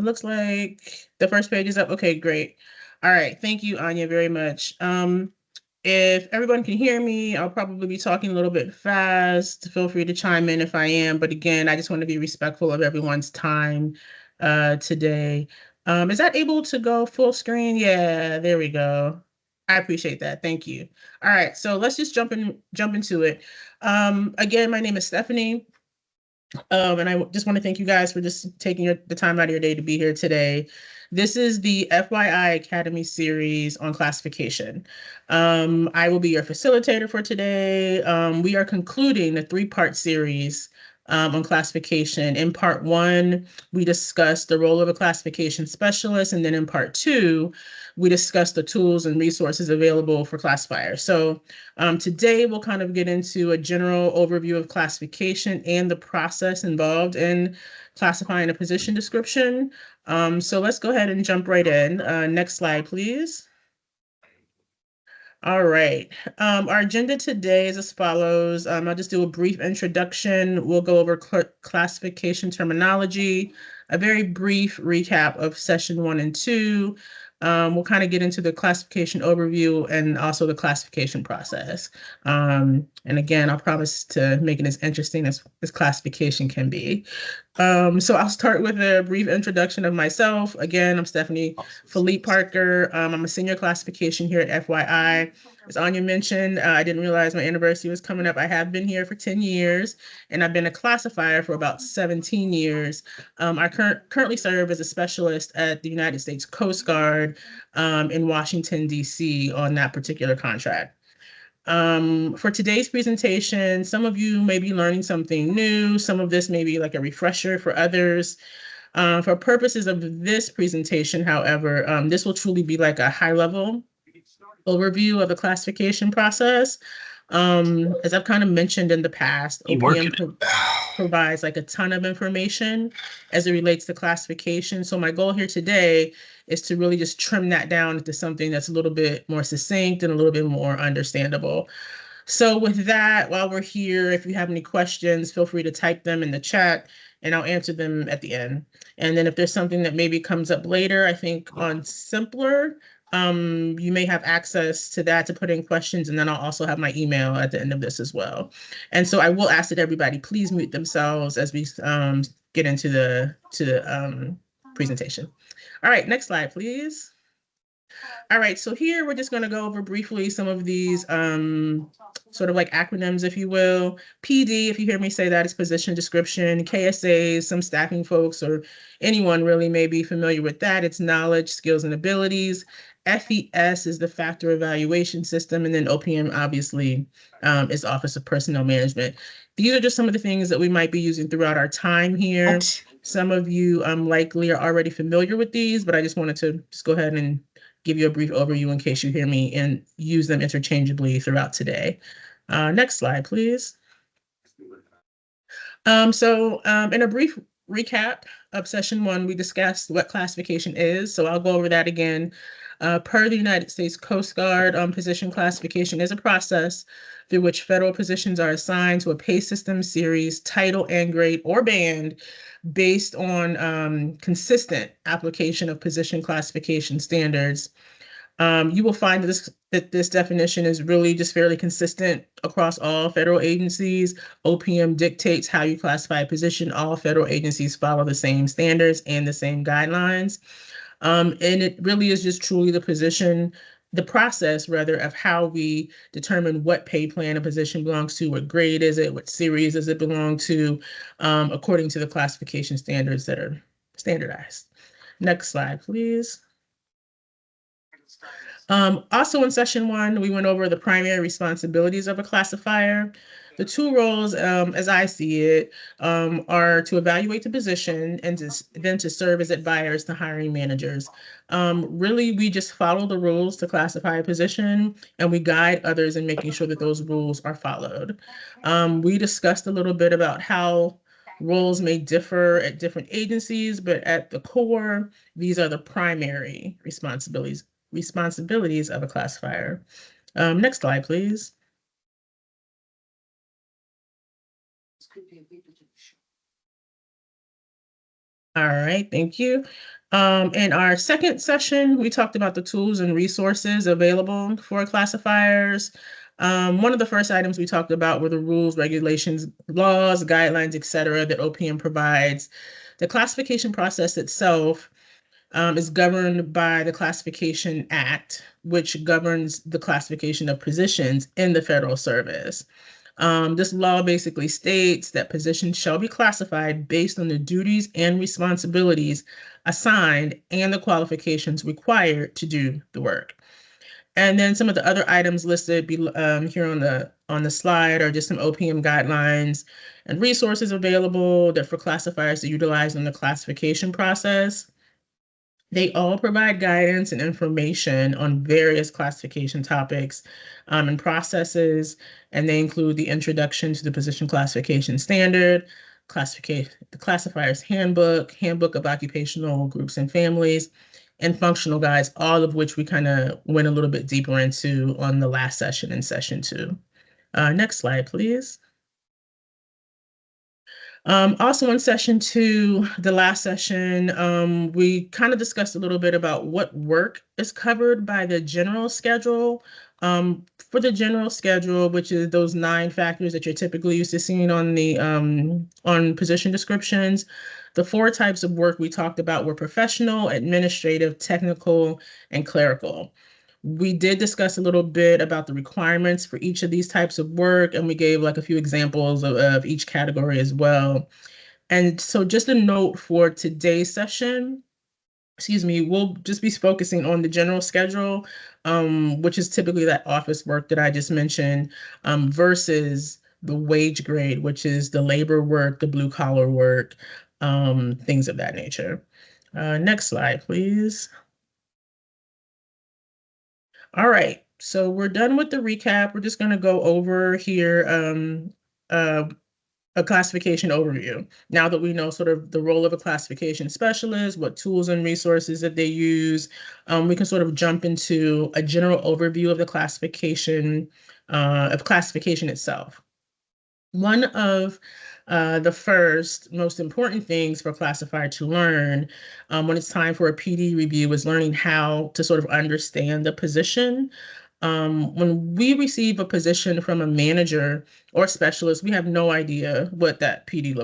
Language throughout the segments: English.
it looks like the first page is up. Okay, great. All right, thank you, Anya, very much. If everyone can hear me, I'll probably be talking a little bit fast. Feel free to chime in if I am. But again, I just want to be respectful of everyone's time today. Is that able to go full screen? Yeah, there we go. I appreciate that. Thank you. All right, so let's just jump into it. Again, my name is Stephanie. And I just want to thank you guys for just taking the time out of your day to be here today. This is the FYI Academy series on classification. I will be your facilitator for today. We are concluding the three-part series on classification. In part one, we discussed the role of a classification specialist, and then in part two, we discussed the tools and resources available for classifiers. So today, we'll kind of get into a general overview of classification and the process involved in classifying a position description. So let's go ahead and jump right in. Next slide, please. All right. Our agenda today is as follows. I'll just do a brief introduction. We'll go over classification terminology, a very brief recap of session 1 and 2. We'll kind of get into the classification overview and also the classification process. And again, I'll promise to make it as interesting as classification can be. So I'll start with a brief introduction of myself. Again, I'm Stephanie Philippe Parker. I'm a senior classification here at FYI. As Anya mentioned, I didn't realize my anniversary was coming up. I have been here for 10 years, and I've been a classifier for about 17 years. I currently serve as a specialist at the United States Coast Guard in Washington, D.C. on that particular contract. For today's presentation, some of you may be learning something new. Some of this may be like a refresher for others. For purposes of this presentation, however, this will truly be like a high-level overview of the classification process. As I've kind of mentioned in the past, OPM provides like a ton of information as it relates to classification. So my goal here today is to really just trim that down into something that's a little bit more succinct and a little bit more understandable. So with that, while we're here, if you have any questions, feel free to type them in the chat and I'll answer them at the end. And then if there's something that maybe comes up later, I think on Simpler, you may have access to that to put in questions, and then I'll also have my email at the end of this as well. And so I will ask that everybody please mute themselves as we get into the presentation. All right, next slide, please. All right, so here we're just going to go over briefly some of these sort of like acronyms, if you will. PD, if you hear me say that, is position description. KSAs, some staffing folks or anyone really may be familiar with that. It's knowledge, skills, and abilities. FES is the factor evaluation system, and then OPM obviously is Office of Personnel Management. These are just some of the things that we might be using throughout our time here. Some of you likely are already familiar with these, but I just wanted to just go ahead and give you a brief overview in case you hear me and use them interchangeably throughout today. Next slide, please. In a brief recap of session 1, we discussed what classification is. So I'll go over that again. Per the United States Coast Guard, position classification is a process through which federal positions are assigned to a pay system, series, title, and grade, or band based on consistent application of position classification standards. You will find that this definition is really just fairly consistent across all federal agencies. OPM dictates how you classify a position. All federal agencies follow the same standards and the same guidelines. And it really is just truly the process rather of how we determine what pay plan a position belongs to, what grade is it, what series does it belong to, according to the classification standards that are standardized. Next slide, please. Also in session 1, we went over the primary responsibilities of a classifier. The two roles, as I see it, are to evaluate the position and then to serve as advisors to hiring managers. Really, we just follow the rules to classify a position, and we guide others in making sure that those rules are followed. We discussed a little bit about how roles may differ at different agencies, but at the core, these are the primary responsibilities of a classifier. Next slide, please. All right, thank you. In our second session, we talked about the tools and resources available for classifiers. One of the first items we talked about were the rules, regulations, laws, guidelines, et cetera, that OPM provides. The classification process itself is governed by the Classification Act, which governs the classification of positions in the federal service. This law basically states that positions shall be classified based on the duties and responsibilities assigned and the qualifications required to do the work. And then some of the other items listed here on the slide are just some OPM guidelines and resources available that for classifiers to utilize in the classification process. They all provide guidance and information on various classification topics and processes, and they include the introduction to the position classification standard, the classifier's handbook, handbook of occupational groups and families, and functional guides, all of which we kind of went a little bit deeper into on the last session in session 2. Next slide, please. Also in session 2, the last session, we kind of discussed a little bit about what work is covered by the general schedule. For the general schedule, which is those 9 factors that you're typically used to seeing on the on position descriptions, the 4 types of work we talked about were professional, administrative, technical, and clerical. We did discuss a little bit about the requirements for each of these types of work, and we gave like a few examples of each category as well. And so just a note for today's session, we'll just be focusing on the general schedule, which is typically that office work that I just mentioned, versus the wage grade, which is the labor work, the blue collar work, things of that nature. Next slide, please. All right, so we're done with the recap. We're just going to go over here a classification overview. Now that we know sort of the role of a classification specialist, what tools and resources that they use, we can sort of jump into a general overview of the classification itself. One of the first most important things for a classifier to learn when it's time for a PD review is learning how to sort of understand the position. When we receive a position from a manager or specialist, we have no idea what that PD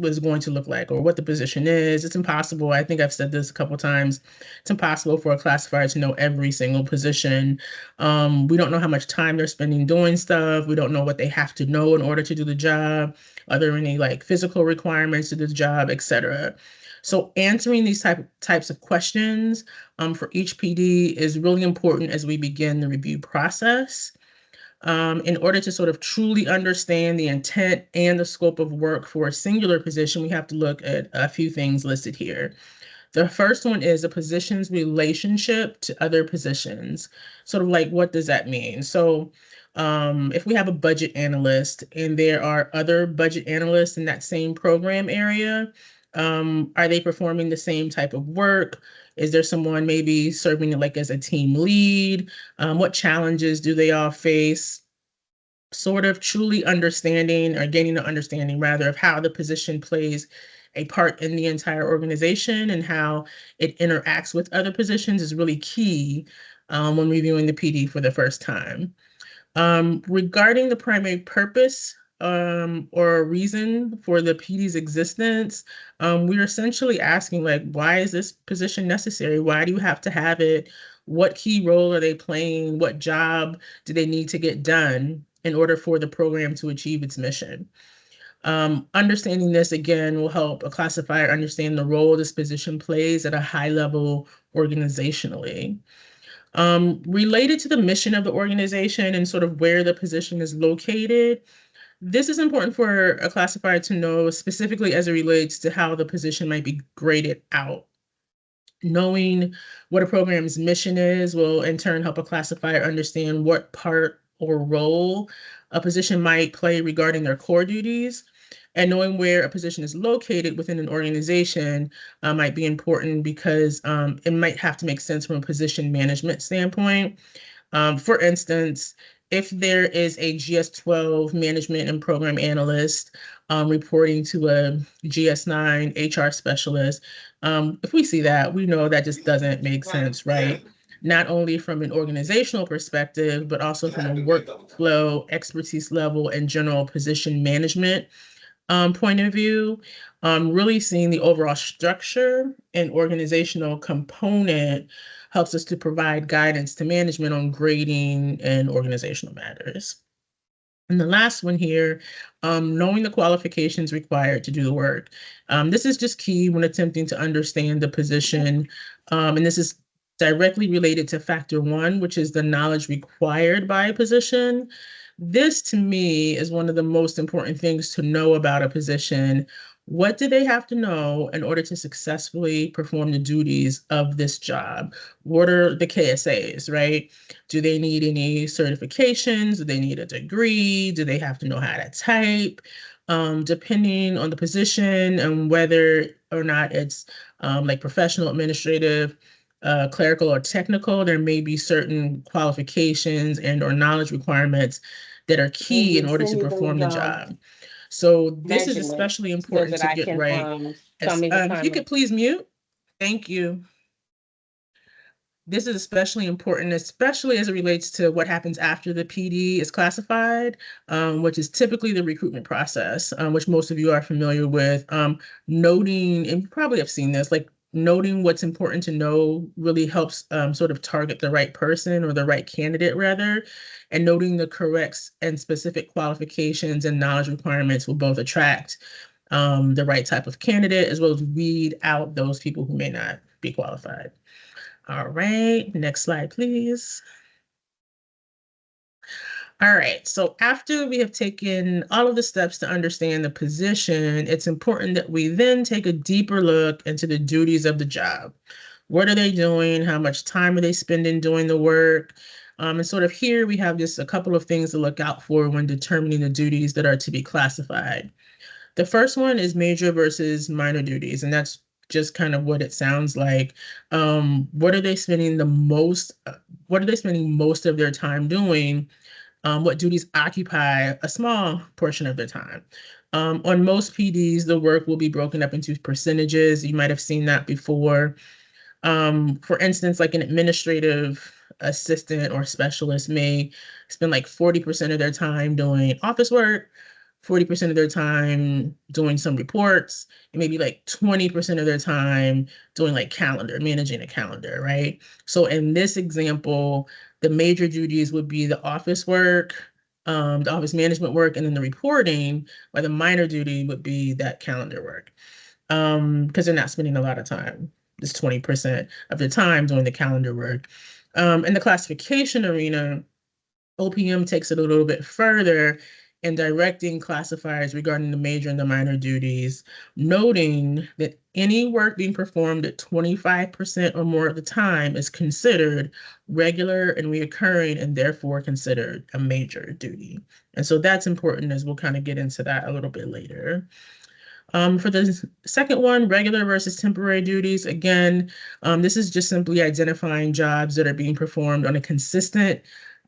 was going to look like, or what the position is. It's impossible. I think I've said this a couple times. It's impossible for a classifier to know every single position. We don't know how much time they're spending doing stuff. We don't know what they have to know in order to do the job. Are there any like physical requirements to the job, etc. So answering these types of questions for each PD is really important as we begin the review process. In order to sort of truly understand the intent and the scope of work for a singular position, we have to look at a few things listed here. The first one is a position's relationship to other positions. Sort of like, what does that mean? So if we have a budget analyst and there are other budget analysts in that same program area, are they performing the same type of work? Is there someone maybe serving like as a team lead? What challenges do they all face? Sort of truly understanding, or gaining an understanding rather, of how the position plays a part in the entire organization and how it interacts with other positions is really key when reviewing the PD for the first time. Regarding the primary purpose or reason for the PD's existence, we're essentially asking, like, why is this position necessary? Why do you have to have it? What key role are they playing? What job do they need to get done in order for the program to achieve its mission? Understanding this, again, will help a classifier understand the role this position plays at a high level organizationally. Related to the mission of the organization and sort of where the position is located, this is important for a classifier to know, specifically as it relates to how the position might be graded out. Knowing what a program's mission is will in turn help a classifier understand what part or role a position might play regarding their core duties. And knowing where a position is located within an organization might be important because it might have to make sense from a position management standpoint. For instance, if there is a GS-12 management and program analyst reporting to a GS9 HR specialist. If we see that, we know that just doesn't make sense, right? Not only from an organizational perspective, but also from a workflow, expertise level, and general position management point of view. Really seeing the overall structure and organizational component helps us to provide guidance to management on grading and organizational matters. And the last one here, knowing the qualifications required to do the work. This is just key when attempting to understand the position. And this is directly related to factor one, which is the knowledge required by a position. This to me is one of the most important things to know about a position. What do they have to know in order to successfully perform the duties of this job? What are the KSAs, right? Do they need any certifications? Do they need a degree? Do they have to know how to type? Depending on the position and whether or not it's like professional, administrative, clerical, or technical, there may be certain qualifications and or knowledge requirements that are key in order to perform the job. So this is especially important to get right. If you could please mute. Thank you. This is especially important, especially as it relates to what happens after the PD is classified, which is typically the recruitment process, which most of you are familiar with. Noting, and you probably have seen this, like noting what's important to know really helps sort of target the right person or the right candidate rather, and noting the correct and specific qualifications and knowledge requirements will both attract the right type of candidate as well as weed out those people who may not be qualified. All right, next slide, please. All right, so after we have taken all of the steps to understand the position, it's important that we then take a deeper look into the duties of the job. What are they doing? How much time are they spending doing the work? And sort of here we have just a couple of things to look out for when determining the duties that are to be classified. The first one is major versus minor duties, and that's just kind of what it sounds like. What are they spending the most? What are they spending most of their time doing? What duties occupy a small portion of their time? On most PDs, the work will be broken up into percentages. You might have seen that before. For instance, like an administrative assistant or specialist may spend like 40% of their time doing office work, 40% of their time doing some reports, and maybe like 20% of their time doing like managing a calendar, right? So in this example, the major duties would be the office work, the office management work, and then the reporting, while the minor duty would be that calendar work. Because they're not spending a lot of time. It's 20% of their time doing the calendar work. In the classification arena, OPM takes it a little bit further in directing classifiers regarding the major and the minor duties, noting that any work being performed at 25% or more of the time is considered regular and reoccurring and therefore considered a major duty. And so that's important, as we'll kind of get into that a little bit later. For the second one, regular versus temporary duties, again, this is just simply identifying jobs that are being performed on a consistent,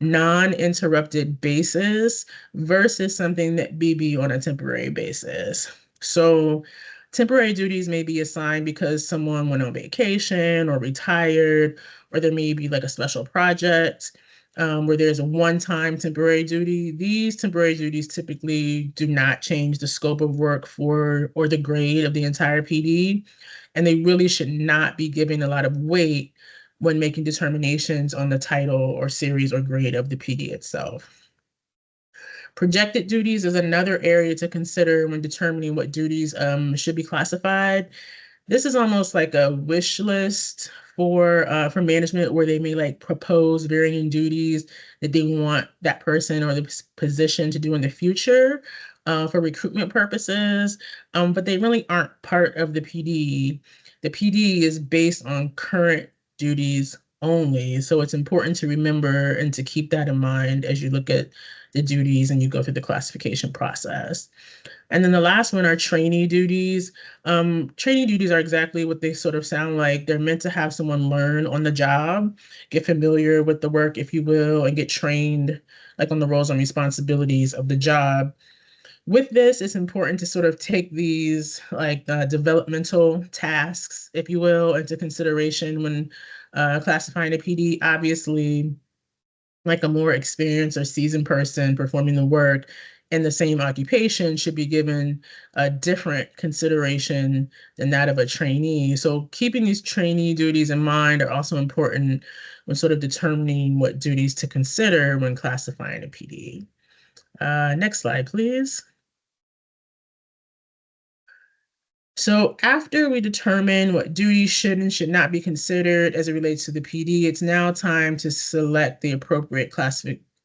non-interrupted basis versus something that may be on a temporary basis. So temporary duties may be assigned because someone went on vacation or retired, or there may be like a special project where there's a one-time temporary duty. These temporary duties typically do not change the scope of work for or the grade of the entire PD, and they really should not be given a lot of weight when making determinations on the title or series or grade of the PD itself. Projected duties is another area to consider when determining what duties should be classified. This is almost like a wish list for management, where they may like propose varying duties that they want that person or the position to do in the future for recruitment purposes, but they really aren't part of the PD. The PD is based on current duties only, so it's important to remember and to keep that in mind as you look at the duties and you go through the classification process. And then the last one are trainee duties. Trainee duties are exactly what they sort of sound like. They're meant to have someone learn on the job, get familiar with the work, if you will, and get trained like on the roles and responsibilities of the job. With this, it's important to sort of take these like developmental tasks, if you will, into consideration when classifying a PD. Obviously, like a more experienced or seasoned person performing the work in the same occupation should be given a different consideration than that of a trainee. So keeping these trainee duties in mind are also important when sort of determining what duties to consider when classifying a PD. Next slide, please. So after we determine what duties should and should not be considered as it relates to the PD, it's now time to select the appropriate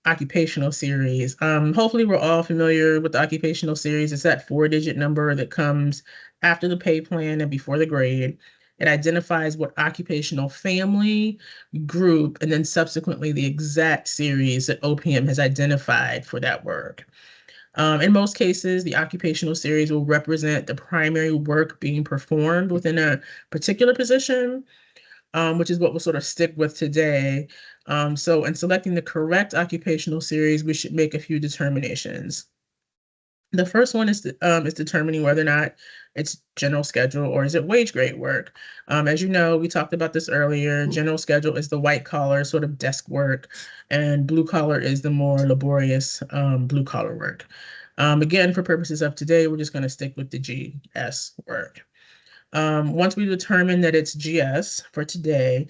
occupational series. Hopefully we're all familiar with the occupational series. It's that 4-digit number that comes after the pay plan and before the grade. It identifies what occupational family, group, and then subsequently the exact series that OPM has identified for that work. In most cases, the occupational series will represent the primary work being performed within a particular position, which is what we'll sort of stick with today. So in selecting the correct occupational series, we should make a few determinations. The first one is determining whether or not it's general schedule or is it wage grade work. As you know, we talked about this earlier. General schedule is the white collar sort of desk work, and blue collar is the more laborious blue collar work. Again, for purposes of today, we're just going to stick with the GS work. Once we determine that it's GS for today,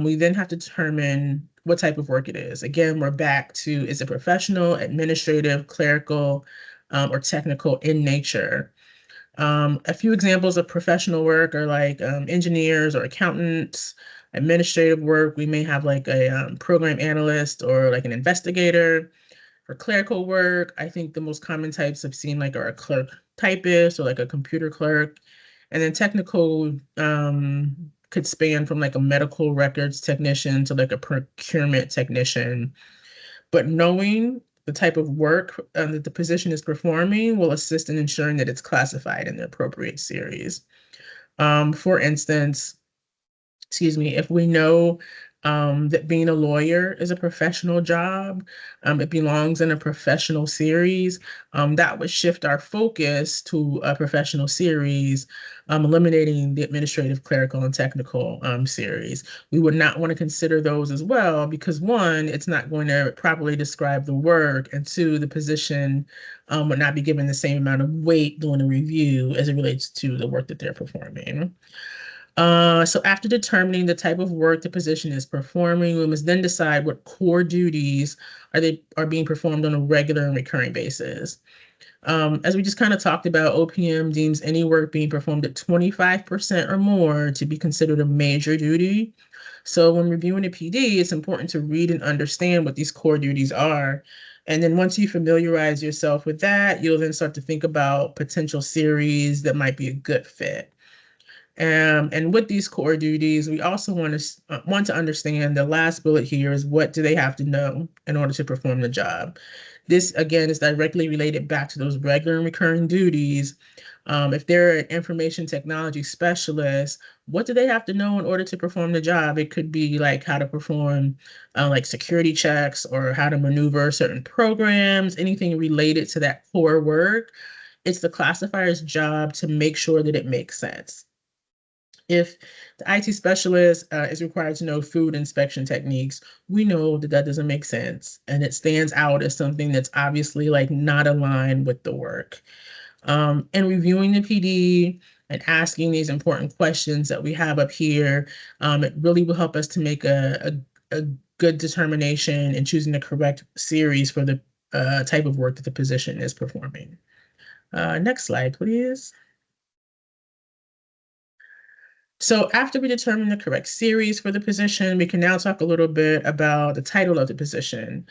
we then have to determine what type of work it is. Again, we're back to, is it professional, administrative, clerical, or technical in nature? A few examples of professional work are like engineers or accountants. Administrative work, we may have like a program analyst or like an investigator. For clerical work, I think the most common types I've seen like are a clerk typist or like a computer clerk. And then technical could span from like a medical records technician to like a procurement technician. But knowing the type of work that the position is performing will assist in ensuring that it's classified in the appropriate series. For instance, excuse me, if we know that being a lawyer is a professional job, it belongs in a professional series, that would shift our focus to a professional series, eliminating the administrative, clerical, and technical series. We would not want to consider those as well because one, it's not going to properly describe the work, and two, the position would not be given the same amount of weight during a review as it relates to the work that they're performing. So after determining the type of work the position is performing, we must then decide what core duties are being performed on a regular and recurring basis. As we just kind of talked about, OPM deems any work being performed at 25% or more to be considered a major duty. So when reviewing a PD, it's important to read and understand what these core duties are. And then once you familiarize yourself with that, you'll then start to think about potential series that might be a good fit. And with these core duties, we also want to understand the last bullet here is what do they have to know in order to perform the job. This, again, is directly related back to those regular and recurring duties. If they're an information technology specialist, what do they have to know in order to perform the job? It could be like how to perform like security checks or how to maneuver certain programs, anything related to that core work. It's the classifier's job to make sure that it makes sense. If the IT specialist is required to know food inspection techniques, we know that that doesn't make sense. And it stands out as something that's obviously like not aligned with the work. And reviewing the PD and asking these important questions that we have up here, it really will help us to make a good determination in choosing the correct series for the type of work that the position is performing. Next slide, please. So after we determine the correct series for the position, we can now talk a little bit about the title of the position.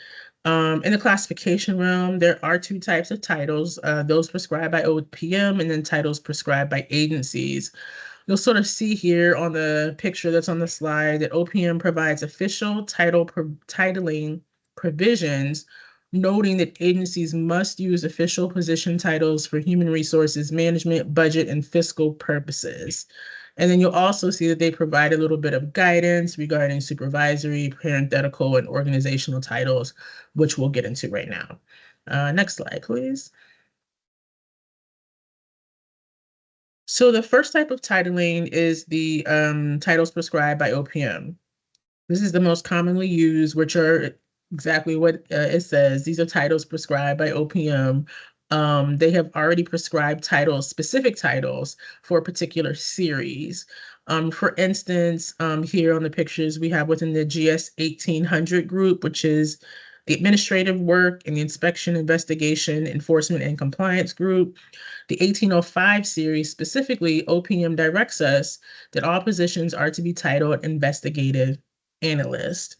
In the classification realm, there are two types of titles, those prescribed by OPM and then titles prescribed by agencies. You'll sort of see here on the picture that's on the slide that OPM provides official titling provisions, noting that agencies must use official position titles for human resources management, budget, and fiscal purposes. And then you'll also see that they provide a little bit of guidance regarding supervisory, parenthetical, and organizational titles, which we'll get into right now. Next slide, please. So the first type of titling is the titles prescribed by OPM. This is the most commonly used, which are exactly what it says. These are titles prescribed by OPM. They have already prescribed titles, specific titles for a particular series. For instance, here on the pictures, we have within the GS 1800 group, which is the administrative work and the inspection, investigation, enforcement, and compliance group. The 1805 series, specifically, OPM directs us that all positions are to be titled investigative analyst.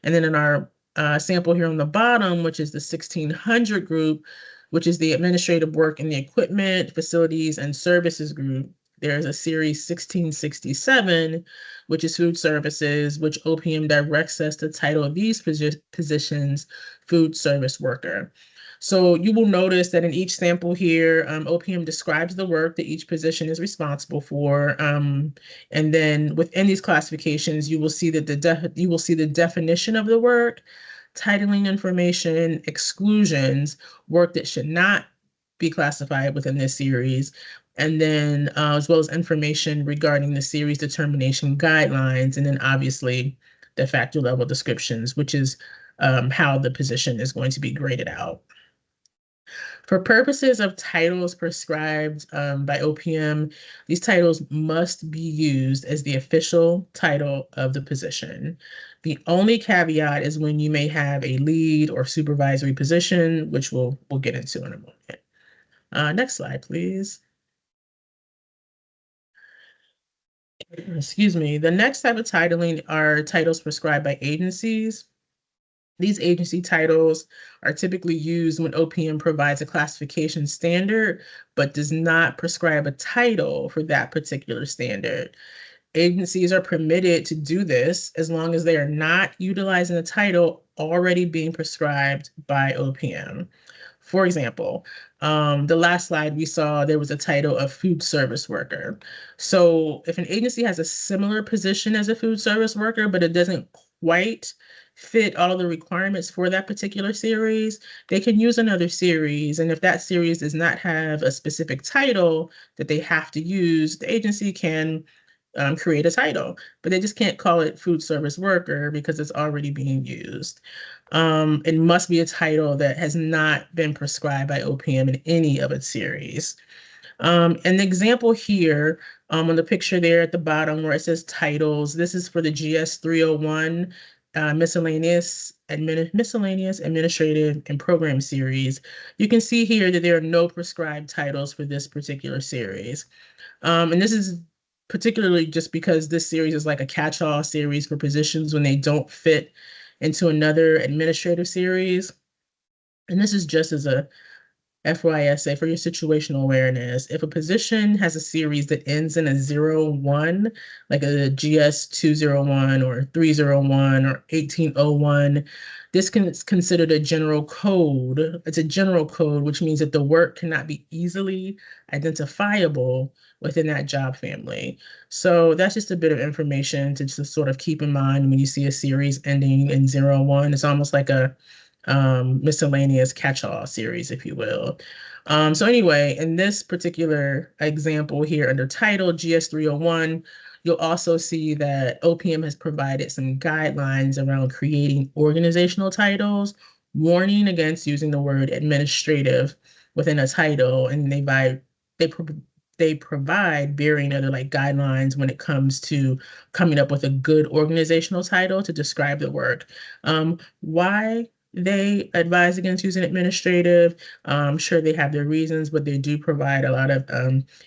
And then in our sample here on the bottom, which is the 1600 group, which is the administrative work and the equipment, facilities, and services group, there's a series 1667, which is food services, which OPM directs us to title these positions food service worker. So you will notice that in each sample here, OPM describes the work that each position is responsible for. And then within these classifications, you will see that the definition of the work, titling information, exclusions, work that should not be classified within this series, and then as well as information regarding the series determination guidelines, and then obviously the factor level descriptions, which is how the position is going to be graded out. For purposes of titles prescribed by OPM, these titles must be used as the official title of the position. The only caveat is when you may have a lead or supervisory position, which we'll get into in a moment. Next slide, please. Excuse me. The next type of titling are titles prescribed by agencies. These agency titles are typically used when OPM provides a classification standard, but does not prescribe a title for that particular standard. Agencies are permitted to do this as long as they are not utilizing a title already being prescribed by OPM. For example, the last slide we saw, there was a title of food service worker. So if an agency has a similar position as a food service worker, but it doesn't quite fit all of the requirements for that particular series, they can use another series. And if that series does not have a specific title that they have to use, the agency can create a title, but they just can't call it food service worker because it's already being used. It must be a title that has not been prescribed by OPM in any of its series. An example here on the picture there at the bottom where it says titles, this is for the GS 301 miscellaneous administrative and program series. You can see here that there are no prescribed titles for this particular series. And this is particularly just because this series is like a catch-all series for positions when they don't fit into another administrative series. And this is just as a FYI for your situational awareness. If a position has a series that ends in a 01, like a GS 201 or 301 or 1801, this is considered a general code. It's a general code, which means that the work cannot be easily identifiable within that job family. So that's just a bit of information to just sort of keep in mind when you see a series ending in 01. It's almost like a miscellaneous catch-all series, if you will. So anyway, in this particular example here under title GS 301, you'll also see that OPM has provided some guidelines around creating organizational titles, warning against using the word administrative within a title, and they provide varying other like guidelines when it comes to coming up with a good organizational title to describe the work. Why they advise against using administrative? I'm sure they have their reasons, but they do provide a lot of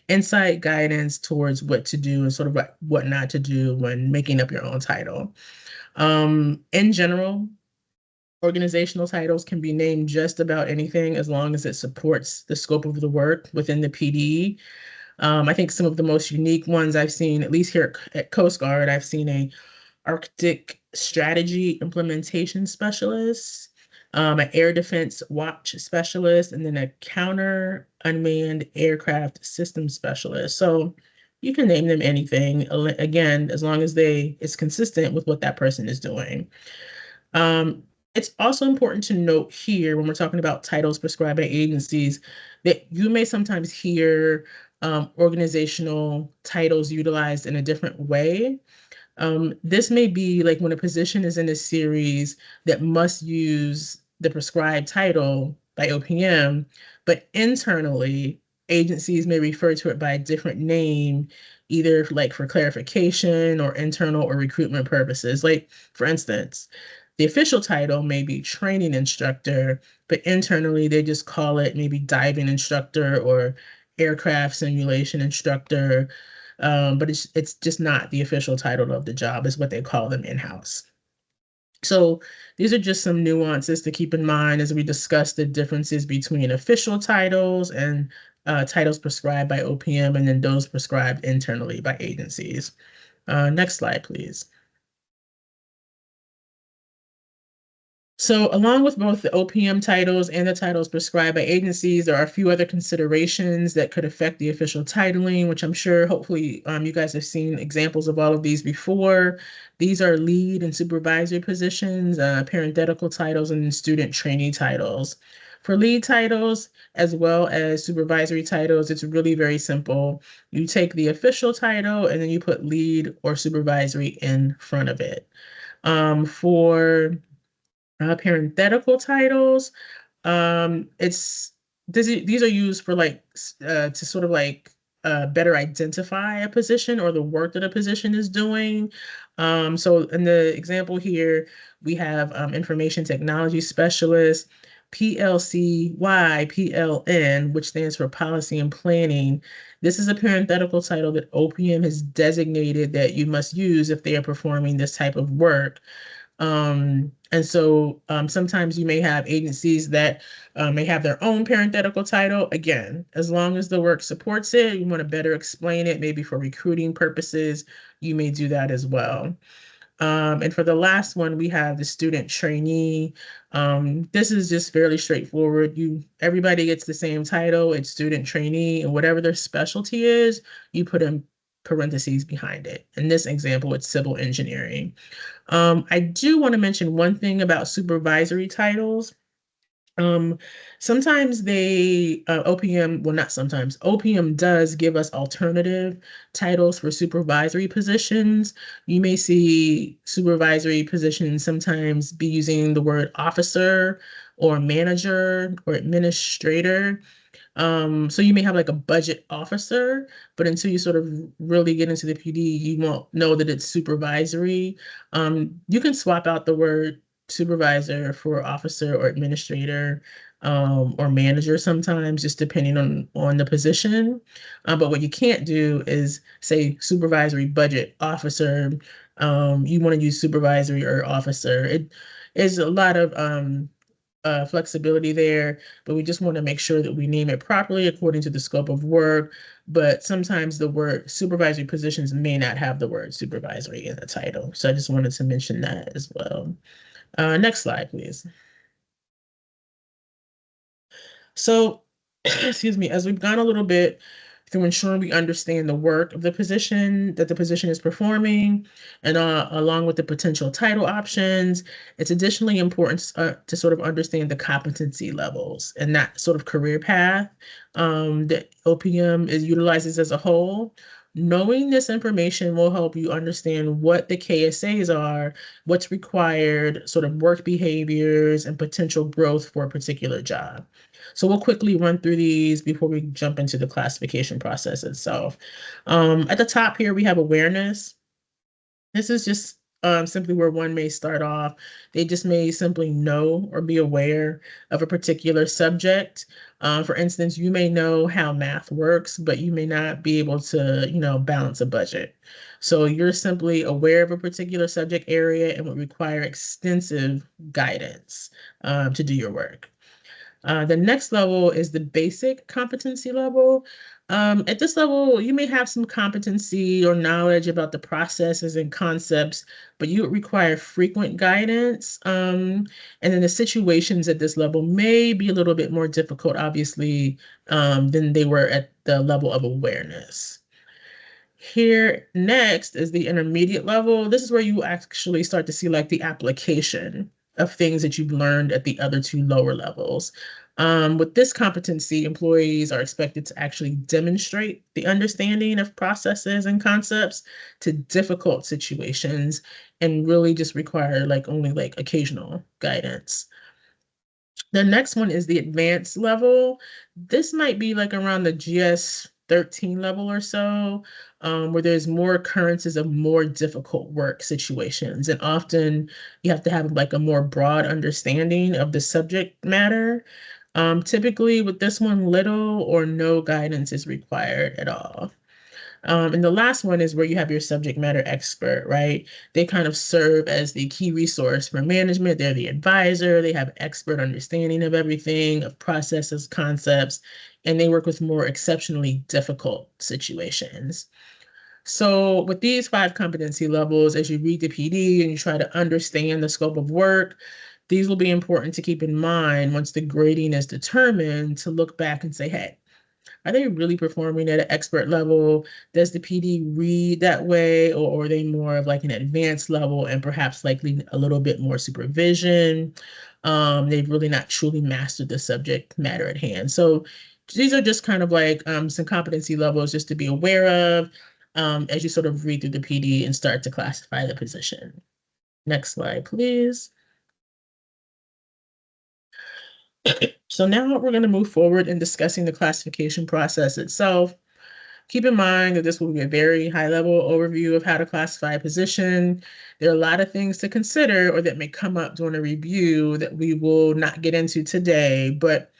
insight, guidance towards what to do and sort of like what not to do when making up your own title. In general, organizational titles can be named just about anything as long as it supports the scope of the work within the PD. I think some of the most unique ones I've seen, at least here at Coast Guard, I've seen a Arctic Strategy Implementation Specialist, an Air Defense Watch Specialist, and then a Counter Unmanned Aircraft System Specialist. So you can name them anything, again, as long as it's consistent with what that person is doing. It's also important to note here when we're talking about titles prescribed by agencies that you may sometimes hear organizational titles utilized in a different way. This may be like when a position is in a series that must use the prescribed title by OPM, but internally, agencies may refer to it by a different name, either like for clarification or internal or recruitment purposes. Like, for instance, the official title may be training instructor, but internally they just call it maybe diving instructor or aircraft simulation instructor, but it's just not the official title of the job, is what they call them in-house. So these are just some nuances to keep in mind as we discuss the differences between official titles and titles prescribed by OPM and then those prescribed internally by agencies. Next slide, please. So along with both the OPM titles and the titles prescribed by agencies, there are a few other considerations that could affect the official titling, which I'm sure hopefully you guys have seen examples of all of these before. These are lead and supervisory positions, parenthetical titles, and student trainee titles. For lead titles as well as supervisory titles, it's really very simple. You take the official title and then you put lead or supervisory in front of it. For parenthetical titles, it's these are used for like to sort of like better identify a position or the work that a position is doing. So in the example here, we have information technology specialist, PLCY, PLN, which stands for policy and planning. This is a parenthetical title that OPM has designated that you must use if they are performing this type of work. And so sometimes you may have agencies that may have their own parenthetical title. Again, as long as the work supports it, you want to better explain it, maybe for recruiting purposes, you may do that as well. And for the last one, we have the student trainee. This is just fairly straightforward. Everybody gets the same title, it's student trainee, and whatever their specialty is, you put in parentheses behind it. In this example, it's civil engineering. I do want to mention one thing about supervisory titles. Sometimes OPM, well, not sometimes, OPM does give us alternative titles for supervisory positions. You may see supervisory positions sometimes be using the word officer or manager or administrator. So you may have like a budget officer, but until you sort of really get into the PD, you won't know that it's supervisory. You can swap out the word supervisor for officer or administrator, or manager sometimes, just depending on the position. But what you can't do is say supervisory budget officer. You want to use supervisory or officer. It is a lot of flexibility there, but we just want to make sure that we name it properly according to the scope of work. But sometimes the word supervisory positions may not have the word supervisory in the title. So I just wanted to mention that as well. Next slide, please. So, excuse me, as we've gone a little bit through ensuring we understand the work of the position that the position is performing, and along with the potential title options, it's additionally important to sort of understand the competency levels and that sort of career path that OPM utilizes as a whole. Knowing this information will help you understand what the KSAs are, what's required, sort of work behaviors, and potential growth for a particular job. So we'll quickly run through these before we jump into the classification process itself. At the top here, we have awareness. This is just simply where one may start off. They just may simply know or be aware of a particular subject. For instance, you may know how math works, but you may not be able to, balance a budget. So you're simply aware of a particular subject area and would require extensive guidance to do your work. The next level is the basic competency level. At this level, you may have some competency or knowledge about the processes and concepts, but you require frequent guidance. And then the situations at this level may be a little bit more difficult, obviously, than they were at the level of awareness. Here next is the intermediate level. This is where you actually start to see like the application of things that you've learned at the other two lower levels. With this competency, employees are expected to actually demonstrate the understanding of processes and concepts to difficult situations and really just require only occasional guidance. The next one is the advanced level. This might be around the GS 13 level or so, where there's more occurrences of more difficult work situations. And often you have to have a more broad understanding of the subject matter. Typically with this one, little or no guidance is required at all. And the last one is where you have your subject matter expert, right? They kind of serve as the key resource for management. They're the advisor. They have expert understanding of everything, of processes, concepts, and they work with more exceptionally difficult situations. So with these 5 competency levels, as you read the PD and you try to understand the scope of work, these will be important to keep in mind once the grading is determined to look back and say, hey, are they really performing at an expert level? Does the PD read that way, or are they more of an advanced level and perhaps likely a little bit more supervision? They've really not truly mastered the subject matter at hand. So these are just kind of some competency levels just to be aware of as you sort of read through the PD and start to classify the position. Next slide, please. So now we're going to move forward in discussing the classification process itself. Keep in mind that this will be a very high-level overview of how to classify a position. There are a lot of things to consider or that may come up during a review that we will not get into today, but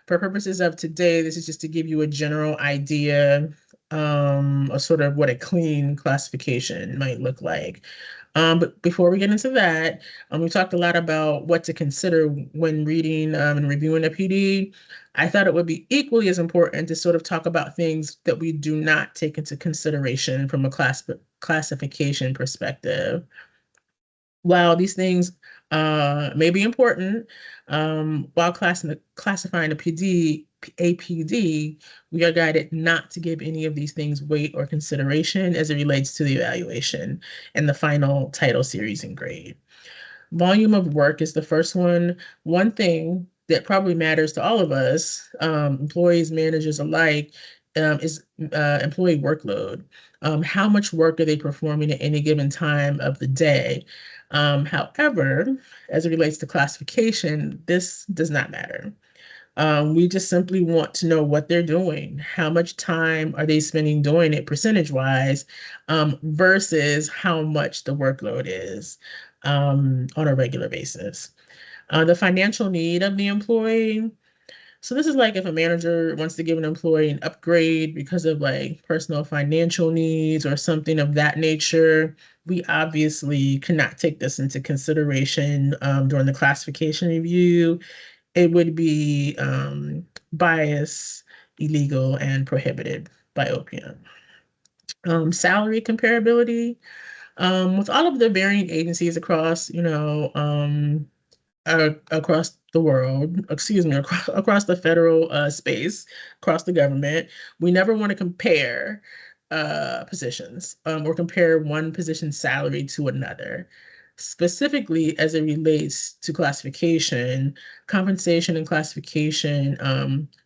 for purposes of today, this is just to give you a general idea of sort of what a clean classification might look like. But before we get into that, we talked a lot about what to consider when reading and reviewing a PD. I thought it would be equally as important to sort of talk about things that we do not take into consideration from a classification perspective. While these things may be important, while classifying a APD, we are guided not to give any of these things weight or consideration as it relates to the evaluation and the final title, series, and grade. Volume of work is the first one. One thing that probably matters to all of us, employees, managers alike, is employee workload. How much work are they performing at any given time of the day? However, as it relates to classification, this does not matter. We just simply want to know what they're doing. How much time are they spending doing it percentage-wise versus how much the workload is on a regular basis. The financial need of the employee. So this is if a manager wants to give an employee an upgrade because of personal financial needs or something of that nature. We obviously cannot take this into consideration during the classification review. It would be biased, illegal, and prohibited by OPM. Salary comparability. With all of the varying agencies across, across the world, excuse me, across the federal space, across the government, we never want to compare positions or compare one position's salary to another. Specifically, as it relates to classification, compensation and classification,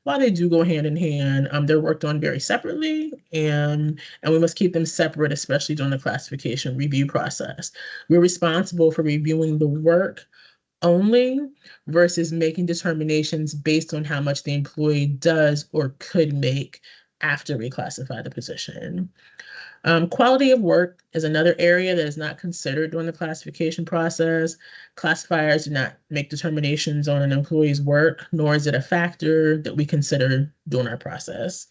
while they do go hand in hand, they're worked on very separately, and we must keep them separate, especially during the classification review process. We're responsible for reviewing the work only versus making determinations based on how much the employee does or could make after we classify the position. Quality of work is another area that is not considered during the classification process. Classifiers do not make determinations on an employee's work, nor is it a factor that we consider during our process.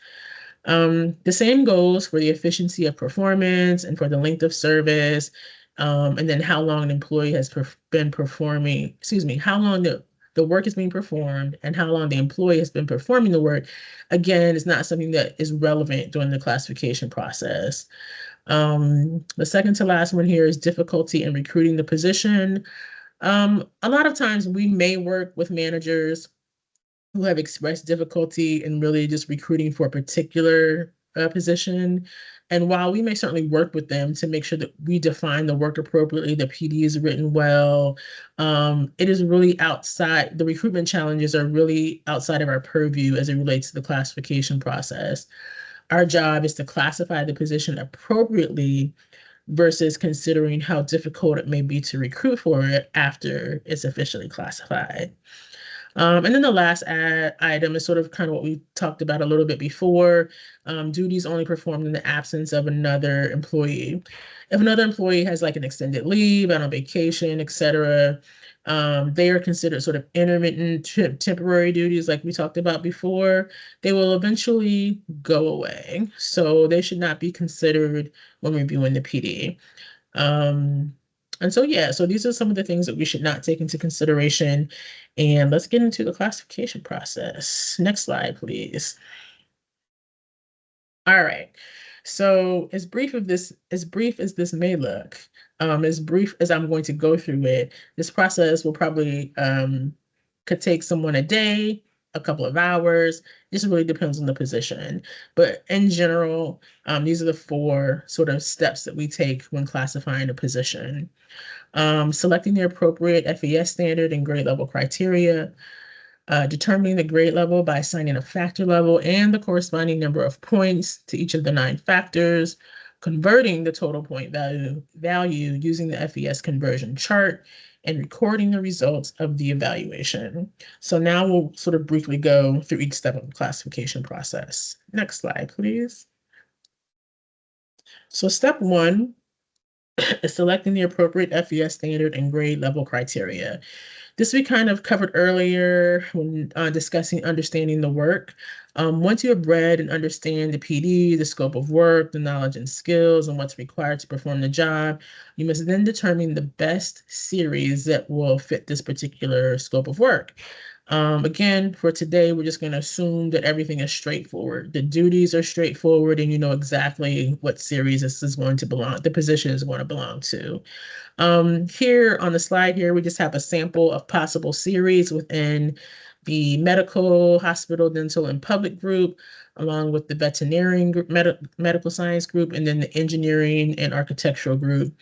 The same goes for the efficiency of performance and for the length of service, and then how long an employee has been performing, how long the work is being performed and how long the employee has been performing the work. Again, is not something that is relevant during the classification process. The second to last one here is difficulty in recruiting the position. A lot of times we may work with managers who have expressed difficulty in really just recruiting for a particular position. And while we may certainly work with them to make sure that we define the work appropriately, the PD is written well, it is really outside, the recruitment challenges are really outside of our purview as it relates to the classification process. Our job is to classify the position appropriately versus considering how difficult it may be to recruit for it after it's officially classified. And then the last item is sort of kind of what we talked about a little bit before. Duties only performed in the absence of another employee. If another employee has like an extended leave, out on vacation, etc., they are considered sort of intermittent temporary duties like we talked about before. They will eventually go away. So they should not be considered when reviewing the PD. And so, yeah, so these are some of the things that we should not take into consideration. And let's get into the classification process. Next slide, please. All right. So as brief as this may look, as brief as I'm going to go through it, this process will probably could take someone a day, a couple of hours. This really depends on the position. But in general, these are the four sort of steps that we take when classifying a position. Selecting the appropriate FES standard and grade level criteria, determining the grade level by assigning a factor level and the corresponding number of points to each of the 9 factors, converting the total point value using the FES conversion chart, and recording the results of the evaluation. So now we'll sort of briefly go through each step of the classification process. Next slide, please. So step 1 is selecting the appropriate FES standard and grade level criteria. This we kind of covered earlier when discussing understanding the work. Once you have read and understand the PD, the scope of work, the knowledge and skills, and what's required to perform the job, you must then determine the best series that will fit this particular scope of work. Again, for today, we're just going to assume that everything is straightforward. The duties are straightforward, and you know exactly what series this is going to belong, the position is going to belong to. Here on the slide here, we just have a sample of possible series within the medical, hospital, dental, and public group, along with the veterinarian group, medical science group, and then the engineering and architectural group.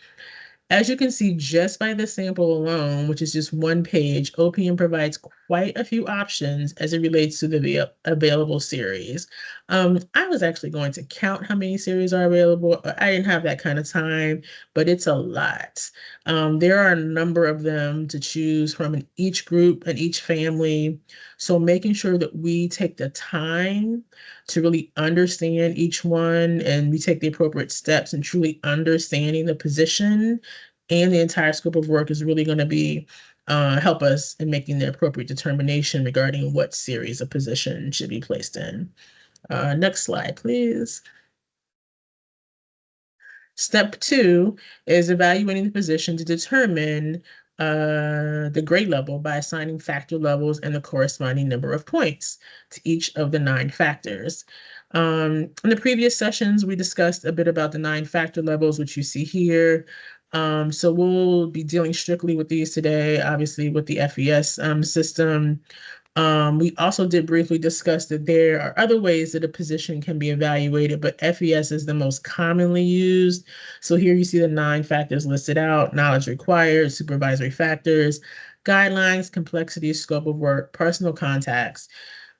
As you can see, just by the sample alone, which is just one page, OPM provides quite a few options as it relates to the available series. I was actually going to count how many series are available. I didn't have that kind of time, but it's a lot. There are a number of them to choose from in each group and each family. So making sure that we take the time to really understand each one and we take the appropriate steps in truly understanding the position and the entire scope of work is really going to be help us in making the appropriate determination regarding what series a position should be placed in. Next slide, please. Step 2 is evaluating the position to determine the grade level by assigning factor levels and the corresponding number of points to each of the 9 factors. In the previous sessions, we discussed a bit about the 9 factor levels, which you see here. So we'll be dealing strictly with these today, obviously with the FES system. We also did briefly discuss that there are other ways that a position can be evaluated, but FES is the most commonly used. So here you see the 9 factors listed out: knowledge required, supervisory factors, guidelines, complexity, scope of work, personal contacts,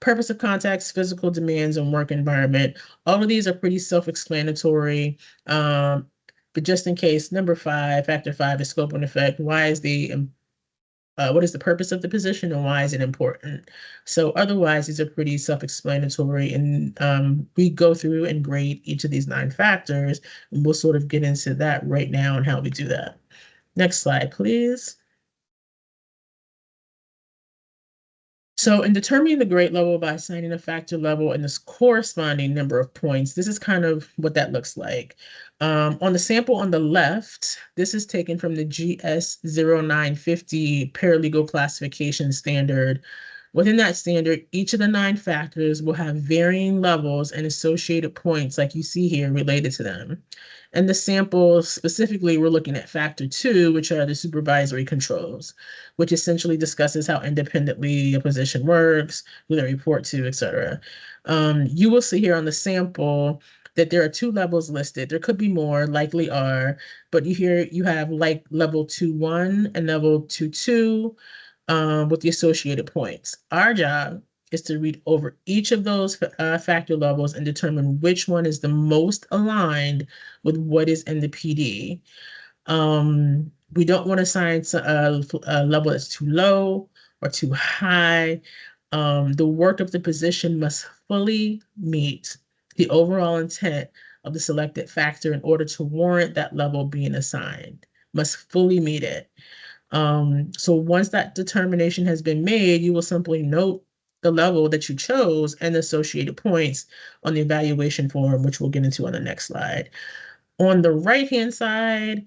purpose of contacts, physical demands, and work environment. All of these are pretty self-explanatory. But just in case, number 5, factor 5 is scope and effect. What is the purpose of the position and why is it important? So otherwise, these are pretty self-explanatory, and we go through and grade each of these 9 factors, and we'll sort of get into that right now and how we do that. Next slide, please. So in determining the grade level by assigning a factor level and this corresponding number of points, this is kind of what that looks like. On the sample on the left, this is taken from the GS 0950 paralegal classification standard. Within that standard, each of the 9 factors will have varying levels and associated points like you see here related to them. And the sample specifically, we're looking at factor 2, which are the supervisory controls, which essentially discusses how independently a position works, who they report to, etc. You will see here on the sample that there are two levels listed. There could be more, likely are, but you have like level 2-1 and level 2-2 with the associated points. Our job is to read over each of those factor levels and determine which one is the most aligned with what is in the PD. We don't want to assign a level that's too low or too high. The work of the position must fully meet the overall intent of the selected factor in order to warrant that level being assigned. Must fully meet it. So once that determination has been made, you will simply note the level that you chose and the associated points on the evaluation form, which we'll get into on the next slide. On the right-hand side,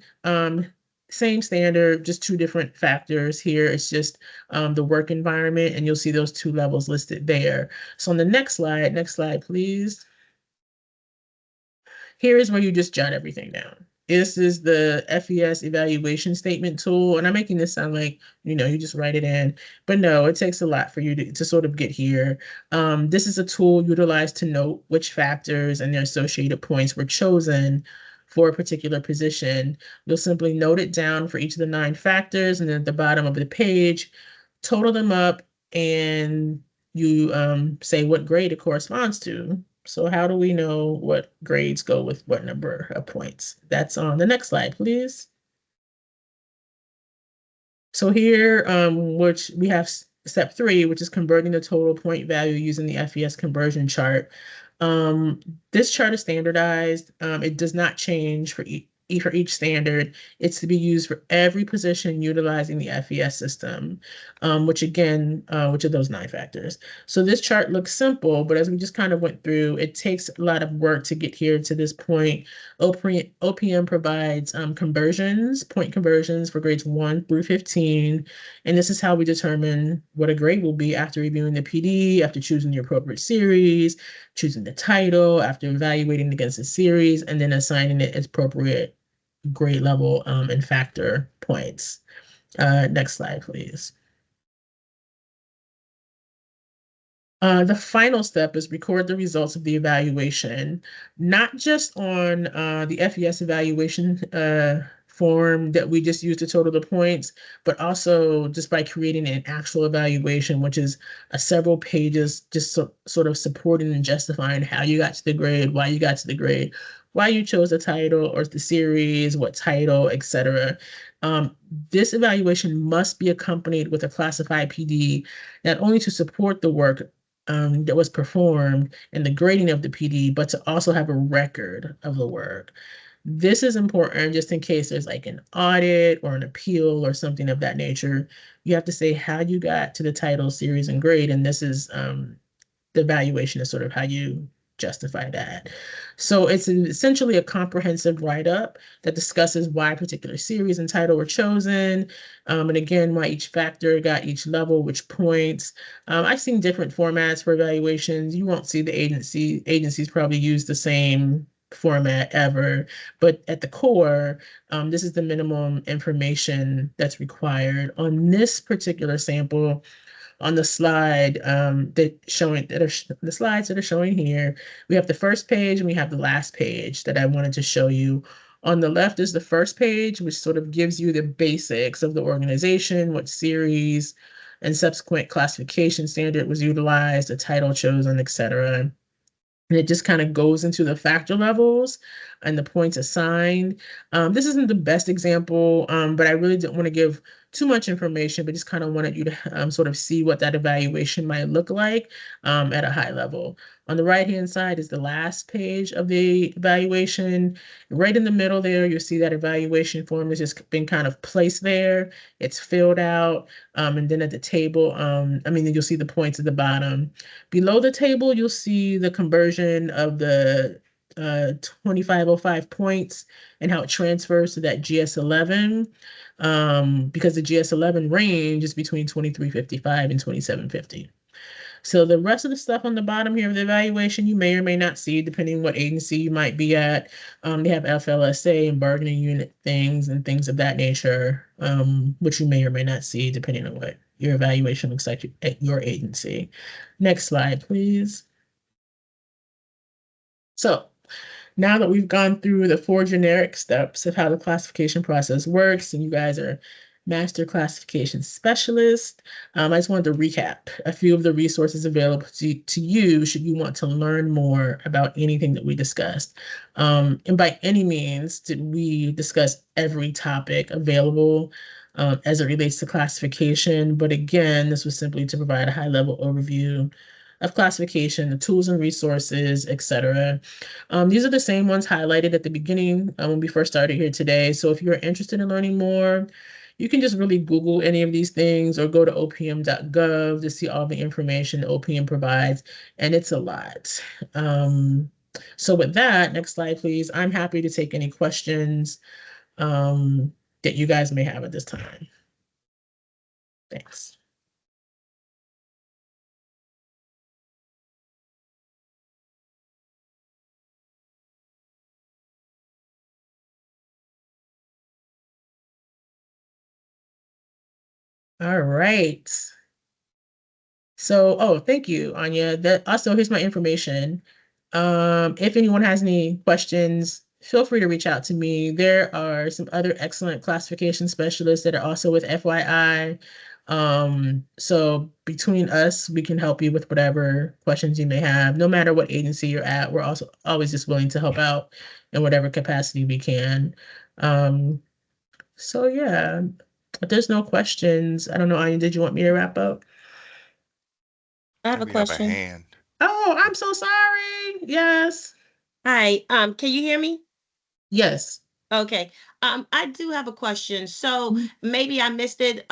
same standard, just two different factors here. It's just the work environment, and you'll see those two levels listed there. So on the next slide, please. Here is where you just jot everything down. This is the FES evaluation statement tool, and I'm making this sound like, you just write it in, but no, it takes a lot for you to sort of get here. This is a tool utilized to note which factors and their associated points were chosen for a particular position. You'll simply note it down for each of the 9 factors, and then at the bottom of the page, total them up, and you say what grade it corresponds to. So how do we know what grades go with what number of points? That's on the next slide, please. So here, which we have step 3, which is converting the total point value using the FES conversion chart. This chart is standardized. It does not change for each standard. It's to be used for every position utilizing the FES system, which are those 9 factors. So this chart looks simple, but as we just kind of went through, it takes a lot of work to get here to this point. OPM provides point conversions for grades 1 through 15. And this is how we determine what a grade will be after reviewing the PD, after choosing the appropriate series, choosing the title, after evaluating against the series, and then assigning it its appropriate grade level and factor points. Next slide, please. The final step is record the results of the evaluation, not just on the FES evaluation form that we just used to total the points, but also just by creating an actual evaluation, which is several pages just sort of supporting and justifying how you got to the grade, why you got to the grade, why you chose the title or the series, what title, etc. This evaluation must be accompanied with a classified PD, not only to support the work that was performed and the grading of the PD, but to also have a record of the work. This is important just in case there's like an audit or an appeal or something of that nature. You have to say how you got to the title, series, and grade, and this is the evaluation is sort of how you justify that. So it's essentially a comprehensive write-up that discusses why a particular series and title were chosen, and again, why each factor got each level, which points. I've seen different formats for evaluations. You won't see the agencies probably use the same format ever, but at the core, this is the minimum information that's required. On this particular sample, on the slide the slides that are showing here, we have the first page and we have the last page that I wanted to show you. On the left is the first page, which sort of gives you the basics of the organization, what series and subsequent classification standard was utilized, the title chosen, etc. And it just kind of goes into the factor levels and the points assigned. This isn't the best example, but I really didn't want to give too much information, but just kind of wanted you to sort of see what that evaluation might look like at a high level. On the right-hand side is the last page of the evaluation. Right in the middle there, you'll see that evaluation form has just been kind of placed there. It's filled out. And then at the table, you'll see the points at the bottom. Below the table, you'll see the conversion of the 2505 points and how it transfers to that GS11, because the GS11 range is between 2355 and 2750. So the rest of the stuff on the bottom here of the evaluation, you may or may not see, depending on what agency you might be at. They have FLSA and bargaining unit things and things of that nature, which you may or may not see, depending on what your evaluation looks like at your agency. Next slide, please. So Now that we've gone through the 4 generic steps of how the classification process works, and you guys are master classification specialists, I just wanted to recap a few of the resources available to you should you want to learn more about anything that we discussed. And by any means, did we discuss every topic available as it relates to classification? But again, this was simply to provide a high-level overview of classification, the tools and resources, etc. These are the same ones highlighted at the beginning when we first started here today. So if you're interested in learning more, you can just really Google any of these things or go to opm.gov to see all the information OPM provides, and it's a lot. So with that, next slide, please. I'm happy to take any questions that you guys may have at this time. Thanks. All right. So, oh, thank you, Anya. That also, here's my information. If anyone has any questions, feel free to reach out to me. There are some other excellent classification specialists that are also with FYI. So between us, we can help you with whatever questions you may have, no matter what agency you're at. We're also always just willing to help out in whatever capacity we can. So yeah, if there's no questions, I don't know, Anya, did you want me to wrap up? I have a We have a question. hand. Oh, I'm so sorry. Yes. Hi, can you hear me? Yes. Okay. I do have a question. So Mhm. maybe I missed it.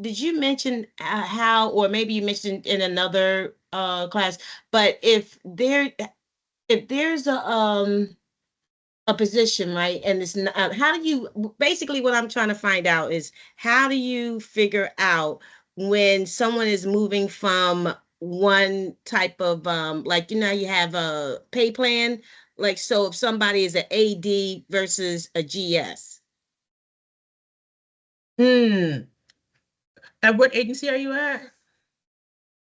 Did you mention how, or maybe you mentioned in another class, but if there's a position, right? And it's not, how do you, basically what I'm trying to find out is how do you figure out when someone is moving from one type of, like, you have a pay plan, like, so if somebody is an AD versus a GS. Hmm. At what agency are you at?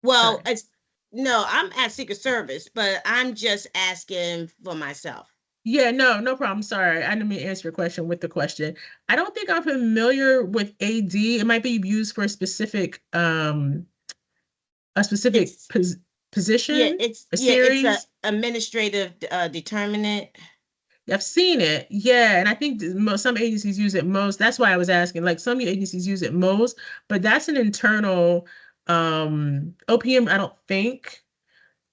Well, Sorry. it's, no, I'm at Secret Service, but I'm just asking for myself. Yeah, no, no problem. Sorry. I didn't mean to answer your question with the question. I don't think I'm familiar with AD. It might be used for a specific It's, position, a it's a series. administrative determinant. I've seen it. Yeah, and I think some agencies use it most. That's why I was asking. Like some agencies use it most, but that's an internal OPM, I don't think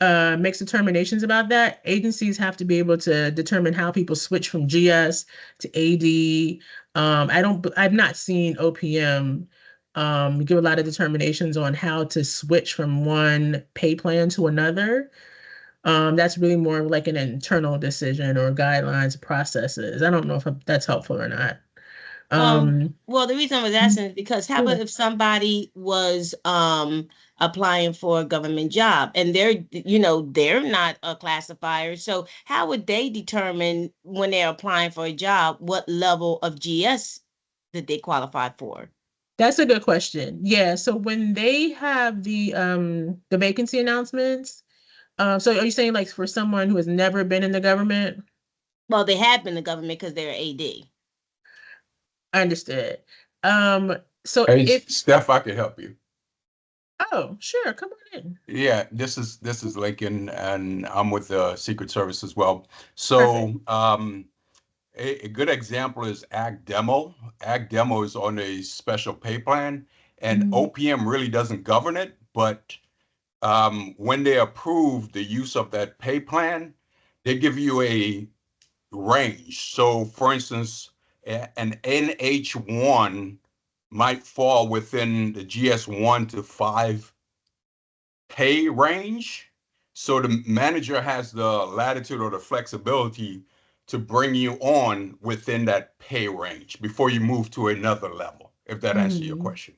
makes determinations about that. Agencies have to be able to determine how people switch from GS to AD. I've not seen OPM give a lot of determinations on how to switch from one pay plan to another. That's really more of like an internal decision or guidelines processes. I don't know if that's helpful or not. Um, Well, the reason I was asking is because how yeah. about if somebody was applying for a government job and they're not a classifier. So how would they determine when they're applying for a job what level of GS that they qualify for? That's a good question. Yeah, so when they have the vacancy announcements, so are you saying like for someone who has never been in the government? Well, they have been in the government because they're AD. I understood. Um, so Hey, if Steph, I could help you. oh, sure, come on in. Yeah, this is Lincoln, and I'm with the Secret Service as well. Perfect. So, a good example is Ag Demo. Ag Demo is on a special pay plan, and Mhm. OPM really doesn't govern it. But when they approve the use of that pay plan, they give you a range. So, for instance, an NH1 might fall within the GS1 to 5 pay range. So the manager has the latitude or the flexibility to bring you on within that pay range before you move to another level, if that answers your Mhm. question.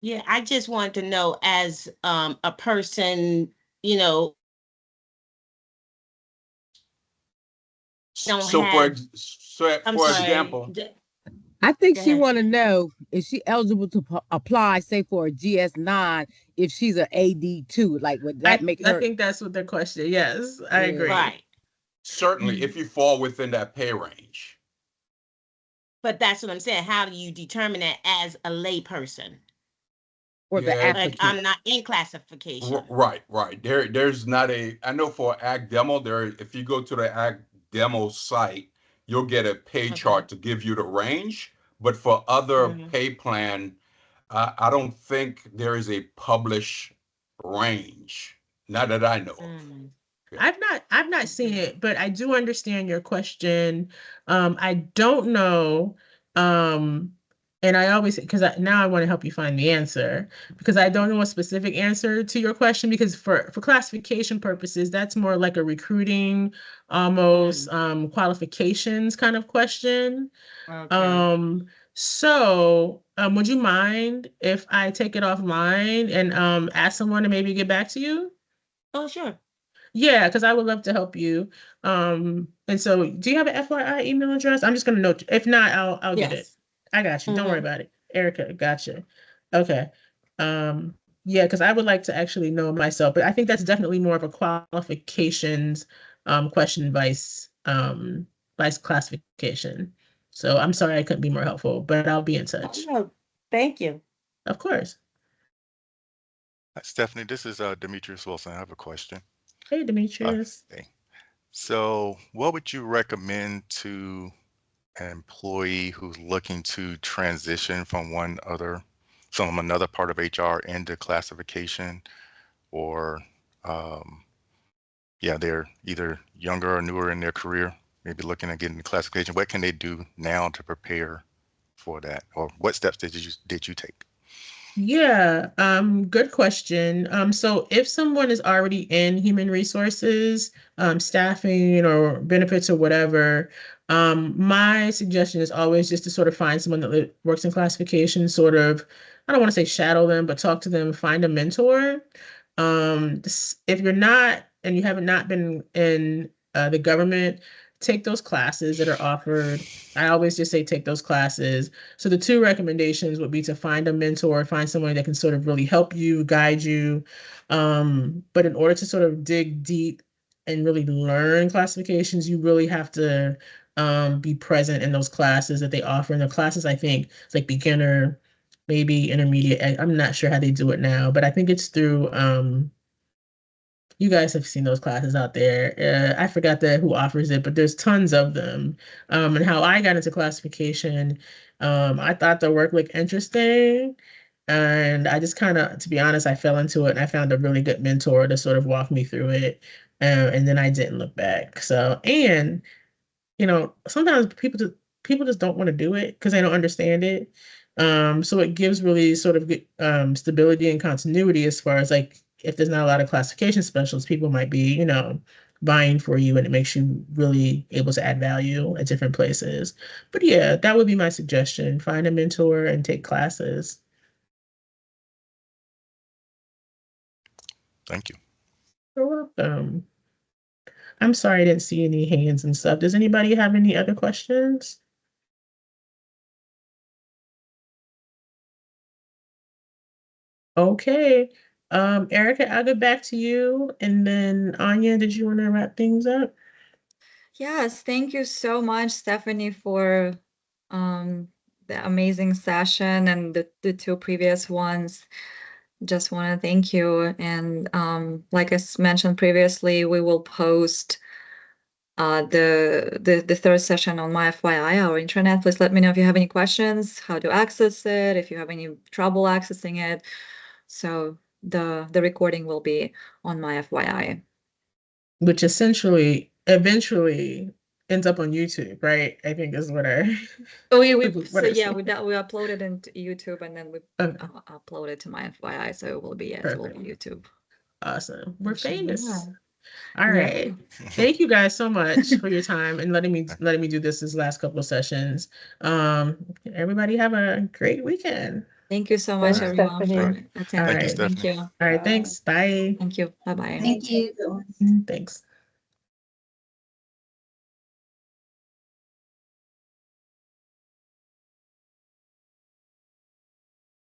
Yeah, I just wanted to know as a person, you know, don't So for have, ex- so I'm for sorry. example, I think Go she ahead. want to know if she eligible to apply, say for a GS9, if she's an AD too. Like, would that make I her? think that's what the question. Yes, I Yeah. agree. Right. Certainly, if you fall within that pay range. But that's what I'm saying. How do you determine that as a layperson? Or the Yeah, Like applicant. I'm not in classification. right. There's not a. I know for Ag Demo, there. If you go to the Ag Demo site, you'll get a pay Okay. chart to give you the range. But for other Mhm. pay plan, I don't think there is a published range. Not that I know of. Mm. Yeah. I've not seen it, but I do understand your question. I don't know. And I always, because now I want to help you find the answer, because I don't know a specific answer to your question, because for classification purposes, that's more like a recruiting, almost qualifications kind of question. Okay. Would you mind if I take it offline and ask someone to maybe get back to you? Oh, sure. Yeah, because I would love to help you. And so do you have an FYI email address? I'm just gonna note. If not, I'll get it. Yes. I got you. Don't worry Mhm. about it. Erica, gotcha. Okay. Yeah, because I would like to actually know myself, but I think that's definitely more of a qualifications question vice classification. So I'm sorry I couldn't be more helpful, but I'll be in touch. Oh, thank you. Of course. Stephanie, this is Demetrius Wilson. I have a question. Hey, Demetrius. Okay. So, what would you recommend to an employee who's looking to transition from another part of HR into classification, or yeah, they're either younger or newer in their career, maybe looking at getting the classification. What can they do now to prepare for that, or what steps did you take? Yeah, good question. So if someone is already in human resources, staffing or benefits or whatever, my suggestion is always just to sort of find someone that works in classification, sort of, I don't want to say shadow them, but talk to them, find a mentor. If you're not and you haven't not been in the government, take those classes that are offered. I always just say take those classes. So the two recommendations would be to find a mentor, find someone that can sort of really help you, guide you. But in order to sort of dig deep and really learn classifications, you really have to be present in those classes that they offer. And the classes, I think, it's like beginner, maybe intermediate. I'm not sure how they do it now, but I think it's through you guys have seen those classes out there. I forgot who offers it, but there's tons of them. And how I got into classification, I thought the work looked interesting. And I just kind of, to be honest, I fell into it and I found a really good mentor to sort of walk me through it. And then I didn't look back. So, and sometimes people just don't want to do it because they don't understand it. So it gives really sort of good stability and continuity as far as like if there's not a lot of classification specialists, people might be, buying for you and it makes you really able to add value at different places. But yeah, that would be my suggestion. Find a mentor and take classes. Thank you. You're welcome. I'm sorry I didn't see any hands and stuff. Does anybody have any other questions? Okay. Erica, I'll get back to you. And then Anya, did you want to wrap things up? Yes, thank you so much, Stephanie, for the amazing session and the two previous ones. Just want to thank you. And like I mentioned previously, we will post the third session on my FYI, our intranet. Please let me know if you have any questions, how to access it, if you have any trouble accessing it. So the recording will be on my FYI. Which essentially, eventually ends up on YouTube, right? I think is what I. So what yeah, I we uploaded into YouTube and then we Okay, uploaded to my FYI, so it will be perfect. YouTube. Awesome. We're So, famous. yeah. All Yeah. right. Thank you guys so much for your time and letting me do this last couple of sessions. Everybody have a great weekend. Thank you so much, Thanks, everyone, for Stephanie. attending. All right. Stephanie. Thank you. All right. Thanks. Bye. Thank you. Bye-bye. Thank you. Thanks.